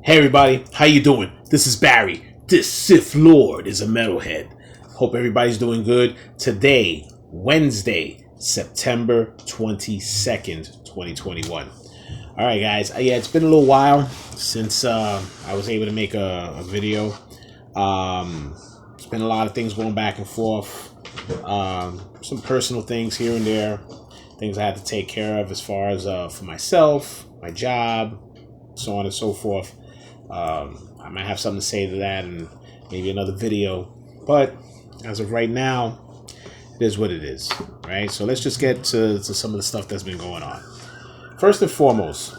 Hey everybody, how you doing? This is Barry. This Sith Lord is a metalhead. Hope everybody's doing good. Today, Wednesday, September 22nd, 2021. All right, guys. Yeah, it's been a little while since I was able to make a video. It's been a lot of things going back and forth. Some personal things here and there. Things I had to take care of as far as for myself, my job, so on and so forth. I might have something to say to that and maybe another video. But as of right now, it is what it is, right? So let's just get to some of the stuff that's been going on. First and foremost,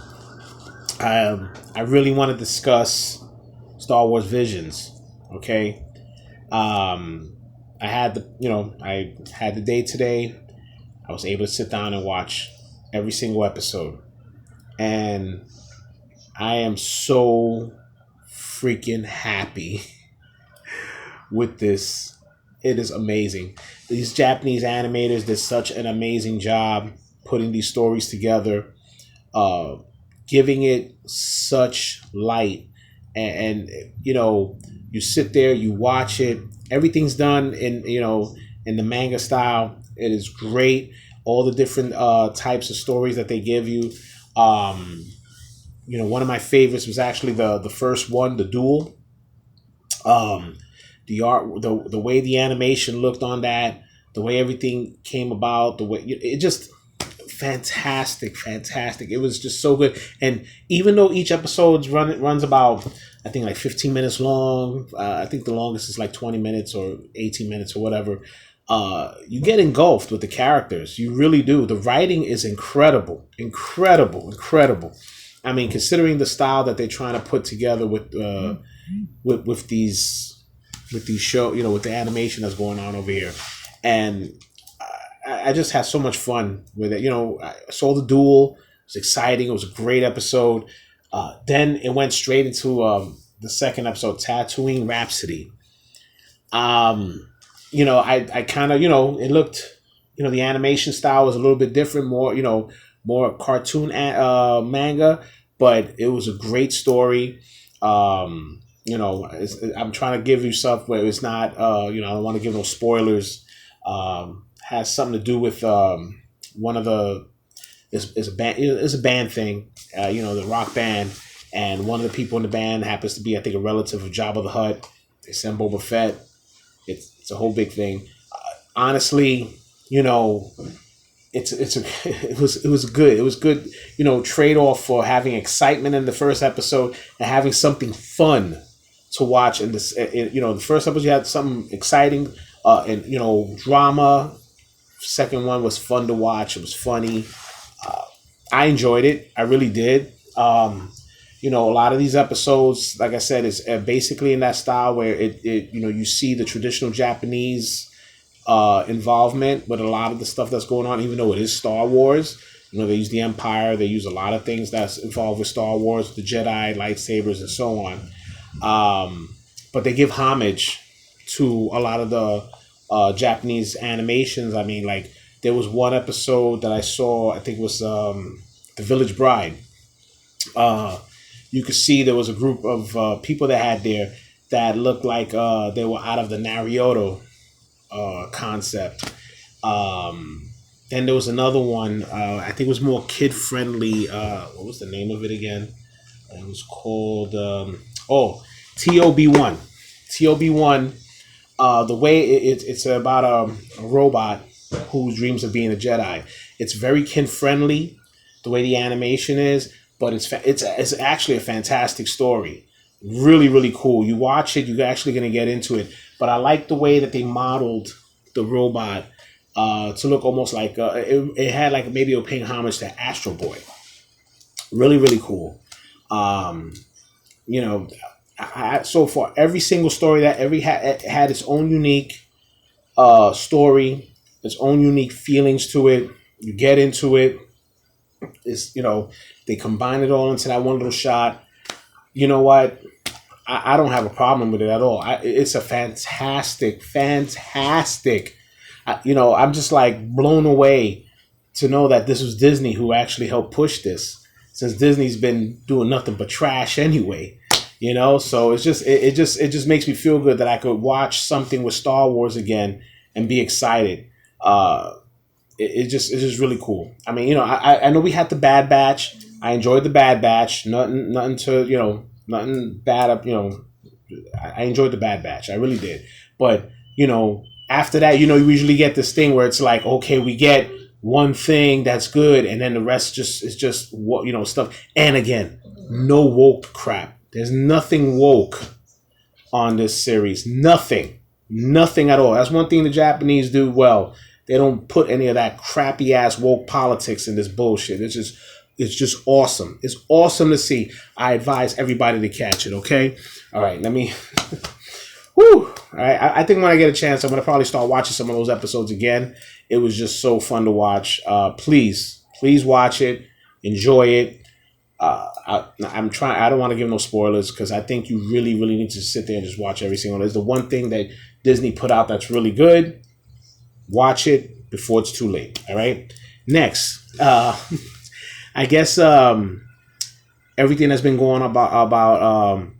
I really want to discuss Star Wars Visions, okay? I had the day today. I was able to sit down and watch every single episode. And I am so freaking happy with this. It is amazing. These Japanese animators did such an amazing job putting these stories together, giving it such light. And you sit there, you watch it. Everything's done in the manga style. It is great. All the different types of stories that they give you. One of my favorites was actually the first one, the duel. The art, the way the animation looked on that, the way everything came about, the way it just fantastic. It was just so good. And even though each episode runs about, I think, like 15 minutes long, I think the longest is like 20 minutes or 18 minutes or whatever. You get engulfed with the characters. You really do. The writing is incredible. I mean, considering the style that they're trying to put together with these show, with the animation that's going on over here, and I just had so much fun with it. I saw the duel. It was exciting. It was a great episode. Then it went straight into the second episode, Tatooine Rhapsody. I kind of, it looked, the animation style was a little bit different, more cartoon manga, but it was a great story. I'm trying to give you stuff where it's not, I don't want to give no spoilers. Has something to do with one of the, it's a band thing, the rock band, and one of the people in the band happens to be, I think, a relative of Jabba the Hutt. They send Boba Fett. It's a whole big thing. Honestly, it was good. It was good, trade off for having excitement in the first episode and having something fun to watch in this. The first episode you had something exciting and drama. Second one was fun to watch. It was funny. I enjoyed it. I really did. A lot of these episodes, like I said, is basically in that style where you see the traditional Japanese involvement with a lot of the stuff that's going on, even though it is Star Wars. They use the Empire. They use a lot of things that's involved with Star Wars, the Jedi, lightsabers, and so on. But they give homage to a lot of the Japanese animations. I mean, like, there was one episode that I saw, I think it was The Village Bride. You could see there was a group of people that had there that looked like they were out of the Naruto concept. Then there was another one, I think it was more kid-friendly. What was the name of it again? It was called, TOB1. TOB1, the way it's about a robot who dreams of being a Jedi. It's very kid-friendly, the way the animation is. But it's actually a fantastic story. Really, really cool. You watch it, you're actually going to get into it. But I like the way that they modeled the robot to look almost like it had like maybe a paying homage to Astro Boy. Really, really cool. So far, every single story that had its own unique story, its own unique feelings to it. You get into it. It's, they combine it all into that one little shot. You know what? I don't have a problem with it at all. It's a fantastic. I'm just like blown away to know that this was Disney who actually helped push this, since Disney's been doing nothing but trash anyway. You know, so it just makes me feel good that I could watch something with Star Wars again and be excited. It's just really cool. I mean, I know we had the Bad Batch. I enjoyed the Bad Batch. Nothing to nothing bad up. I enjoyed the Bad Batch. I really did. But after that, you usually get this thing where it's like, okay, we get one thing that's good, and then the rest is just what stuff. And again, no woke crap. There's nothing woke on this series. Nothing at all. That's one thing the Japanese do well. They don't put any of that crappy ass woke politics in this bullshit. It's just awesome. It's awesome to see. I advise everybody to catch it. Okay. All right. Let me. Whew. All right. I think when I get a chance, I'm gonna probably start watching some of those episodes again. It was just so fun to watch. Please watch it. Enjoy it. I'm trying. I don't want to give no spoilers because I think you really need to sit there and just watch every single one. It's the one thing that Disney put out that's really good. Watch it before it's too late. All right. Next, I guess everything that's been going about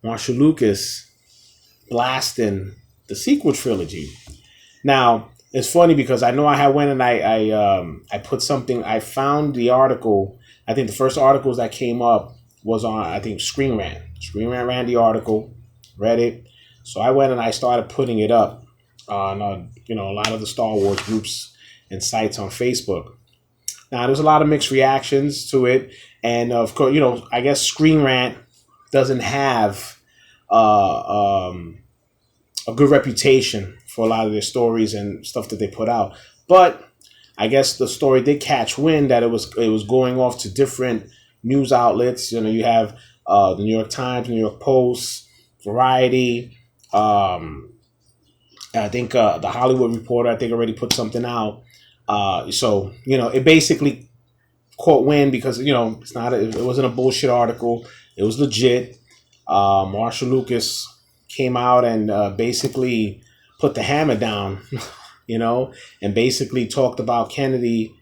Marcia Lucas blasting the sequel trilogy. Now it's funny because I know I went and I put something. I found the article. I think the first articles that came up was on, I think, Screen Rant. Screen Rant ran the article, read it. So I went and I started putting it up on, a lot of the Star Wars groups and sites on Facebook. Now, there's a lot of mixed reactions to it. And, of course, I guess Screen Rant doesn't have a good reputation for a lot of their stories and stuff that they put out. But I guess the story did catch wind that it was going off to different news outlets. You have the New York Times, New York Post, Variety. I think the Hollywood Reporter, I think, already put something out. So it basically caught wind because it wasn't a bullshit article. It was legit. Marcia Lucas came out and basically put the hammer down. And basically talked about Kennedy,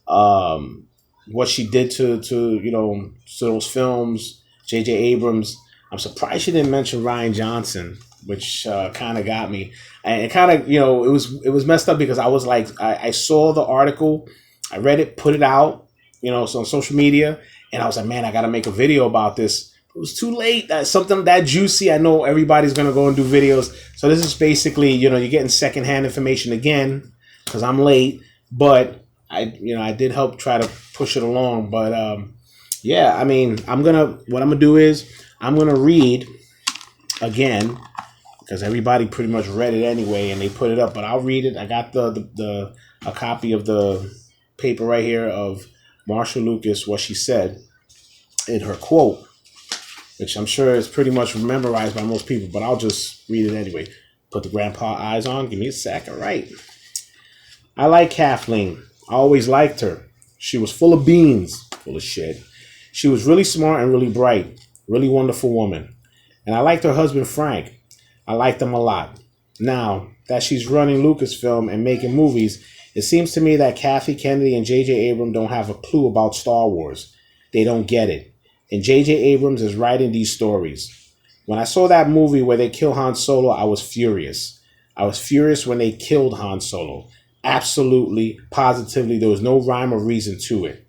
what she did to those films, J.J. Abrams. I'm surprised she didn't mention Rian Johnson, which kind of got me. And it kind of, it was messed up because I was like, I saw the article, I read it, put it out, so on social media, and I was like, man, I got to make a video about this. It was too late. That's something that juicy. I know everybody's going to go and do videos. So this is basically, you're getting secondhand information again because I'm late. But I did help try to push it along. But yeah, I mean, what I'm going to do is I'm going to read again because everybody pretty much read it anyway and they put it up. But I'll read it. I got a copy of the paper right here of Marcia Lucas, what she said in her quote, which I'm sure is pretty much memorized by most people, but I'll just read it anyway. Put the grandpa eyes on. Give me a sec. All right. I like Kathleen. I always liked her. She was full of beans, full of shit. She was really smart and really bright, really wonderful woman. And I liked her husband, Frank. I liked him a lot. Now that she's running Lucasfilm and making movies, it seems to me that Kathy Kennedy and J.J. Abrams don't have a clue about Star Wars. They don't get it. And J.J. Abrams is writing these stories. When I saw that movie where they kill Han Solo, I was furious. I was furious when they killed Han Solo. Absolutely, positively, there was no rhyme or reason to it.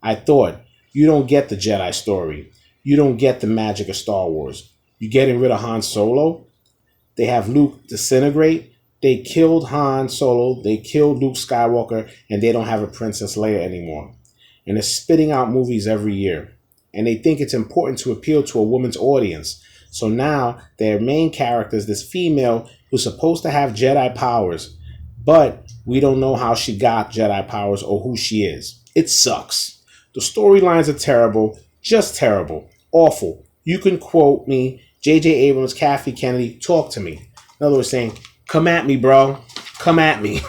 I thought, you don't get the Jedi story. You don't get the magic of Star Wars. You getting rid of Han Solo? They have Luke disintegrate. They killed Han Solo. They killed Luke Skywalker. And they don't have a Princess Leia anymore. And they're spitting out movies every year. And they think it's important to appeal to a woman's audience. So now their main character is this female who's supposed to have Jedi powers, but we don't know how she got Jedi powers or who she is. It sucks. The storylines are terrible, just terrible, awful. You can quote me, J.J. Abrams, Kathy Kennedy, talk to me. In other words, saying, come at me, bro. Come at me.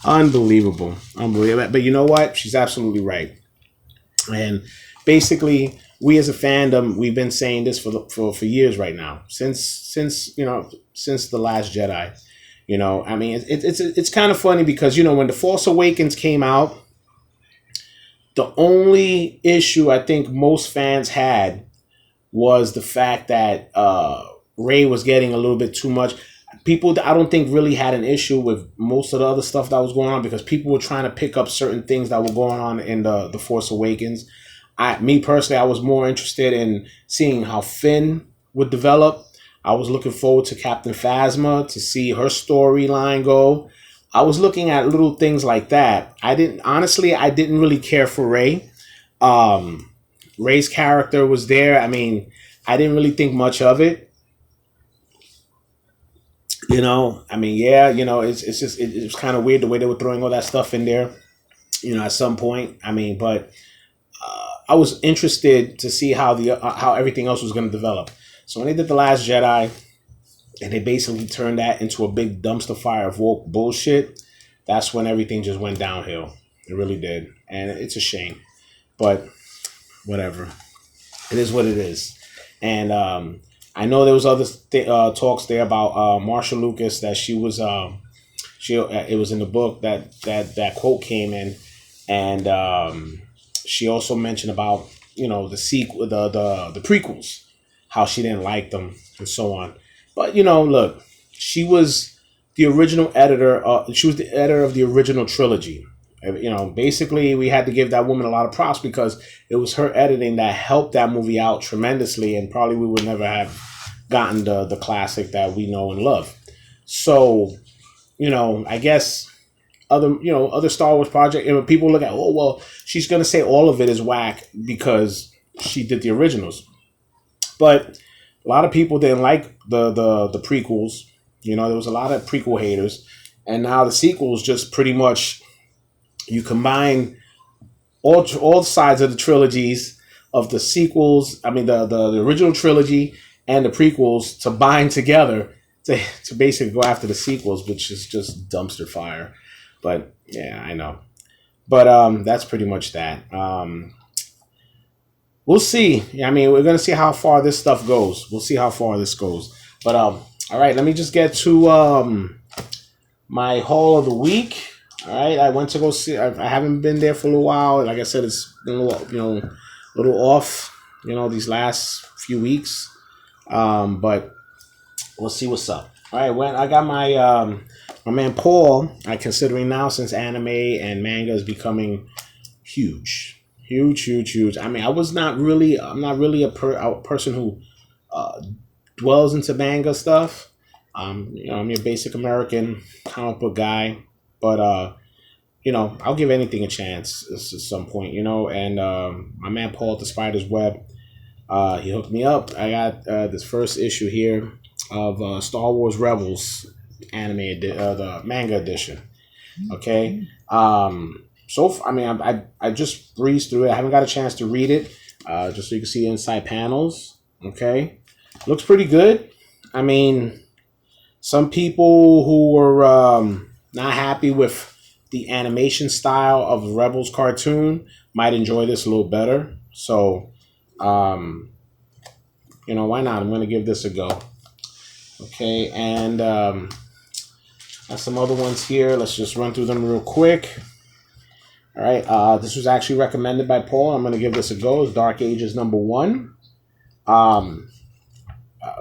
Unbelievable. But you know what? She's absolutely right. And basically, we as a fandom, we've been saying this for years right now, since the Last Jedi. I mean, it's kind of funny because when The Force Awakens came out, the only issue I think most fans had was the fact that Ray was getting a little bit too much. People, I don't think, really had an issue with most of the other stuff that was going on, because people were trying to pick up certain things that were going on in the Force Awakens. Me personally, I was more interested in seeing how Finn would develop. I was looking forward to Captain Phasma, to see her storyline go. I was looking at little things like that. I didn't really care for Rey. Rey's character was there. I mean, I didn't really think much of it. I mean, yeah, it's just it was kind of weird the way they were throwing all that stuff in there. At some point. I mean, but I was interested to see how everything else was going to develop. So when they did The Last Jedi, and they basically turned that into a big dumpster fire of woke bullshit, that's when everything just went downhill. It really did, and it's a shame. But whatever, it is what it is. And I know there was other talks there about Marcia Lucas, that she was it was in the book that quote came in, and she also mentioned about the sequel, the prequels, how she didn't like them and so on. But look, she was the original editor. She was the editor of the original trilogy. Basically, we had to give that woman a lot of props, because it was her editing that helped that movie out tremendously, and probably we would never have gotten the classic that we know and love. So, I guess other Star Wars project, people look at, oh well, she's gonna say all of it is whack because she did the originals, but a lot of people didn't like the prequels. There was a lot of prequel haters, and now the sequels just pretty much, you combine all sides of the trilogies of the sequels. I mean, the original trilogy and the prequels to bind together to basically go after the sequels, which is just dumpster fire. But yeah, I know. But that's pretty much that. We'll see. I mean, we're gonna see how far this stuff goes. We'll see how far this goes. But all right, let me just get to my haul of the week. All right, I went to go see. I haven't been there for a little while. Like I said, it's been a little off. These last few weeks. But we'll see what's up. All right, I got my man Paul. Considering now, since anime and manga is becoming huge. I mean, I'm not really a person who dwells into manga stuff. I'm a basic American comic book guy, but I'll give anything a chance at some point, And my man Paul at the Spider's Web, he hooked me up. I got this first issue here of Star Wars Rebels anime, the manga edition. Okay. I just breezed through it. I haven't got a chance to read it, just so you can see the inside panels. Okay, looks pretty good. I mean, some people who were not happy with the animation style of the Rebels cartoon might enjoy this a little better. So, why not? I'm going to give this a go. Okay, and got some other ones here. Let's just run through them real quick. All right, this was actually recommended by Paul. I'm going to give this a go. It's Dark Ages #1.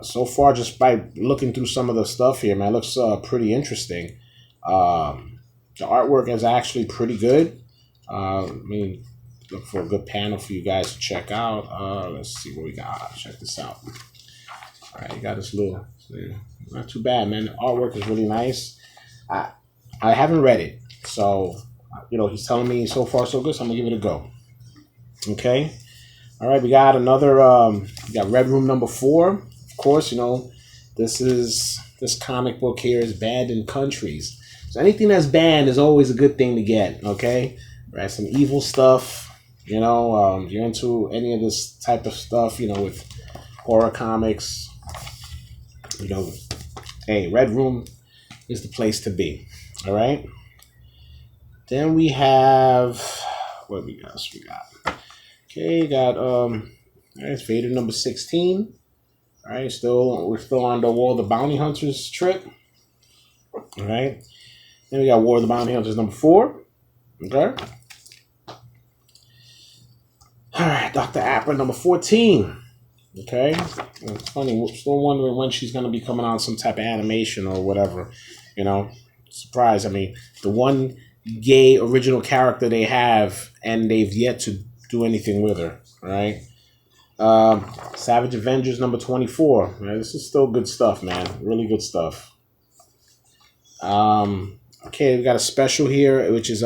So far, just by looking through some of the stuff here, man, it looks pretty interesting. The artwork is actually pretty good. Look for a good panel for you guys to check out. Let's see what we got. Check this out. All right, you got this little, not too bad, man. The artwork is really nice. I haven't read it, so he's telling me so far so good, so I'm gonna give it a go. Okay. All right, we got another. We got Red Room #4. Of course, this comic book here is banned in countries. So anything that's banned is always a good thing to get. Okay, right? Some evil stuff. If you're into any of this type of stuff, with horror comics, hey, Red Room is the place to be. All right. Then we have what we got. Okay, it's Vader #16. All right, we're still on the War of the Bounty Hunters trip. All right. Then we got War of the Bounty Hunters #4. Okay. All right, Dr. Apper #14. Okay, it's funny. We're still wondering when she's gonna be coming on some type of animation or whatever. You know, surprise. I mean, the one gay original character they have, and they've yet to do anything with her. Right? Savage Avengers number 24. Right? This is still good stuff, man. Really good stuff. Okay, we got a special here, which is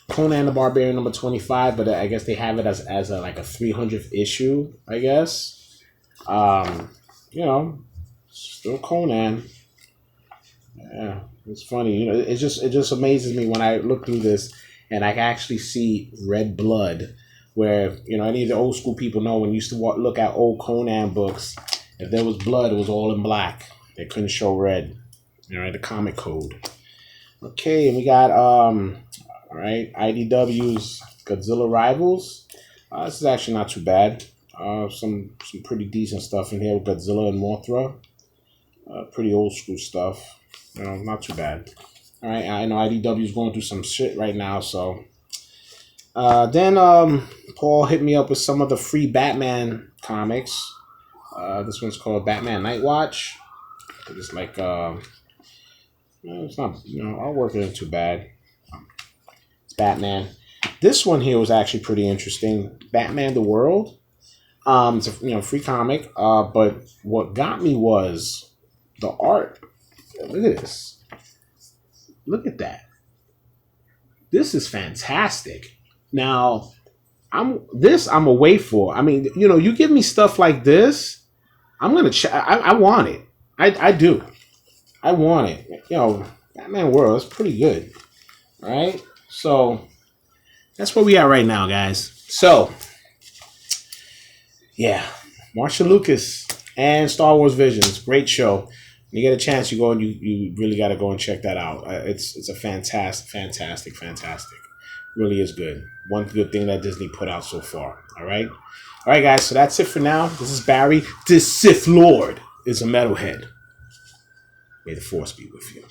Conan the Barbarian number 25, but I guess they have it as a, like a 300th issue, I guess. You know, still Conan. Yeah, it's funny. You know, it just amazes me when I look through this and I can actually see red blood. Where, you know, any of the old school people know when you used to look at old Conan books, if there was blood, it was all in black. They couldn't show red. You know, the comic code. Okay, and we got all right, IDW's Godzilla Rivals. This is actually not too bad. Some pretty decent stuff in here with Godzilla and Mothra. Pretty old school stuff. You know, not too bad. All right, I know IDW is going through some shit right now, so. Then Paul hit me up with some of the free Batman comics. This one's called Batman Night Watch. It's like it's not, you know, artwork isn't too bad. It's Batman. This one here was actually pretty interesting. Batman the World. It's a, you know, free comic. But what got me was the art. Look at this. Look at that. This is fantastic. Now, I'm away for. I mean, you know, you give me stuff like this, I'm gonna. I want it. I do. I want it. You know, Batman World is pretty good. All right. So that's where we are right now, guys. So yeah, Marcia Lucas and Star Wars Visions, great show. When you get a chance, you go and you really got to go and check that out. It's a fantastic. Really is good. One good thing that Disney put out so far. All right, guys. So that's it for now. This is Barry. This Sith Lord is a metalhead. May the Force be with you.